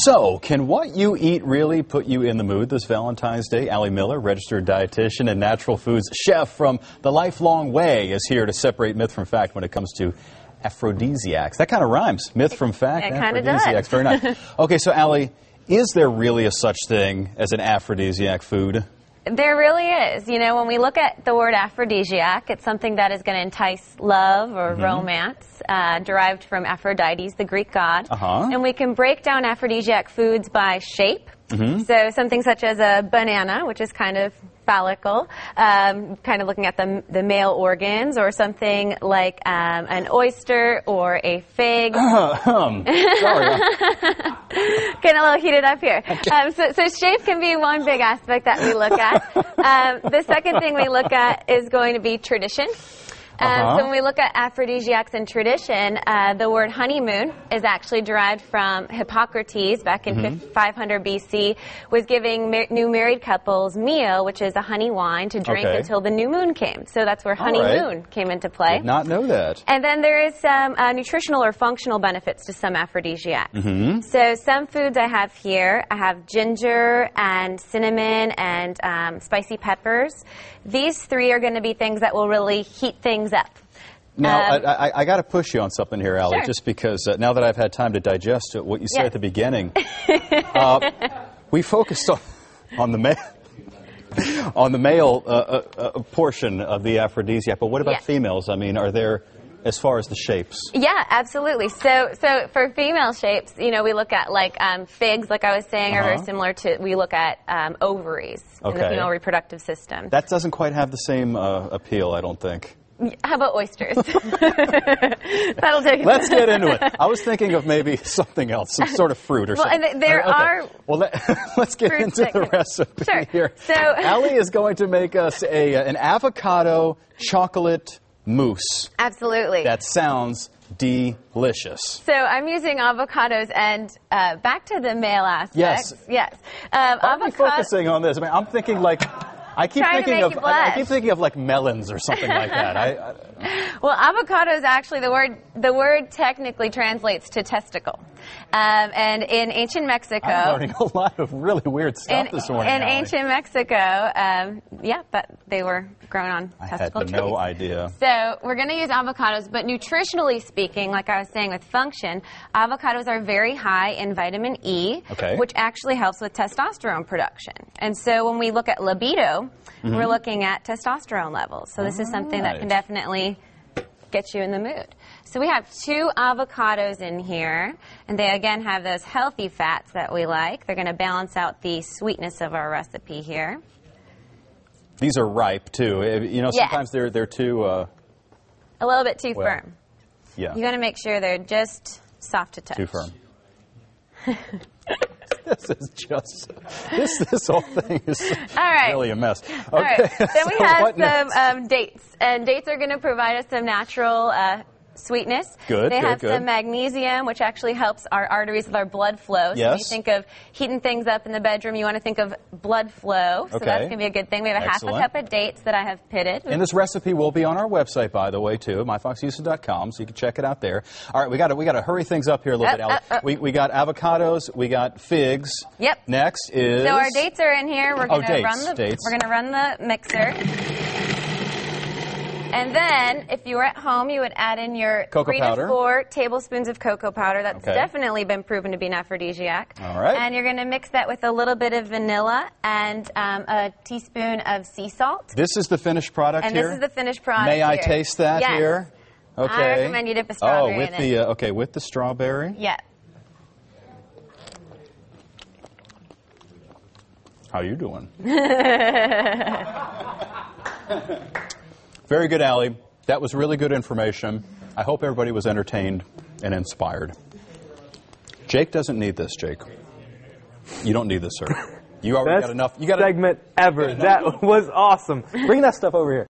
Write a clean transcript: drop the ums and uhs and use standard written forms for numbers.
So, can what you eat really put you in the mood this Valentine's Day? Allie Miller, registered dietitian and natural foods chef from The Lifelong Way, is here to separate myth from fact when it comes to aphrodisiacs. That kind of rhymes. Myth from fact, it kind of does. aphrodisiacs. Very nice. Okay, so Allie, is there really a such thing as an aphrodisiac food? There really is. You know, when we look at the word aphrodisiac, it's something that is going to entice love or romance, derived from Aphrodite, the Greek god. And we can break down aphrodisiac foods by shape. So something such as a banana, which is kind of phallical, kind of looking at the male organs, or something like an oyster or a fig. Sorry. Getting a little heated up here. So shape can be one big aspect that we look at. The second thing we look at is going to be tradition. So when we look at aphrodisiacs in tradition, the word honeymoon is actually derived from Hippocrates back in 500 BC, was giving new married couples meal, which is a honey wine, to drink until the new moon came. So that's where honeymoon came into play. Did not know that. And then there is some nutritional or functional benefits to some aphrodisiacs. So some foods I have here, I have ginger and cinnamon and spicy peppers. These three are going to be things that will really heat things up. Now, I got to push you on something here, Allie, Sure. just because now that I've had time to digest what you said at the beginning. We focused on the male portion of the aphrodisiac, but what about females? I mean, are there, as far as the shapes? Yeah, absolutely. So for female shapes, you know, we look at like figs, like I was saying, are very similar to, we look at ovaries in the female reproductive system. That doesn't quite have the same appeal, I don't think. How about oysters? That'll take it. Let's get into it. I was thinking of maybe something else, some sort of fruit or something. And there are. Well, let's get into the recipe here. So Allie is going to make us an avocado chocolate mousse. Absolutely. That sounds delicious. So I'm using avocados, and back to the male aspect. Yes. I'm focusing on this. I mean, I'm thinking like. I keep thinking of like melons or something like that. Well, avocados, actually, the word technically translates to testicle. And in ancient Mexico, I'm learning a lot of really weird stuff this morning. In ancient Mexico, but they were grown on testicle trees. I had no idea. So we're going to use avocados, but nutritionally speaking, like I was saying with function, avocados are very high in vitamin E, which actually helps with testosterone production. And so when we look at libido, we're looking at testosterone levels. So this is something that can definitely get you in the mood. So we have 2 avocados in here, and they again have those healthy fats that we like. They're going to balance out the sweetness of our recipe here. These are ripe too. You know, sometimes they're too a little bit too firm. Yeah. You got to make sure they're just soft to touch. Too firm. This is just this whole thing is really a mess. Okay. All right. Then we have some dates, and dates are going to provide us some natural sweetness. They have some magnesium, which actually helps our arteries with our blood flow. So when you think of heating things up in the bedroom, you want to think of blood flow. So that's going to be a good thing. We have a half a cup of dates that I have pitted. And this recipe will be on our website, by the way, too, myfoxhouston.com, so you can check it out there. All right, we got to hurry things up here a little bit, Allie. We got avocados, we got figs. Next is. So our dates are in here. We're going to run the mixer. And then, if you were at home, you would add in your 3 to 4 tablespoons of cocoa powder. That's definitely been proven to be an aphrodisiac. All right. And you're going to mix that with a little bit of vanilla and a teaspoon of sea salt. This is the finished product here? And this is the finished product. May I taste that here? Okay. I recommend you dip a strawberry in it. With the strawberry? Yeah. How you doing? Very good, Allie. That was really good information. I hope everybody was entertained and inspired. Jake doesn't need this, Jake. You don't need this, sir. You already got enough. You got segment ever. That was awesome. Bring that stuff over here.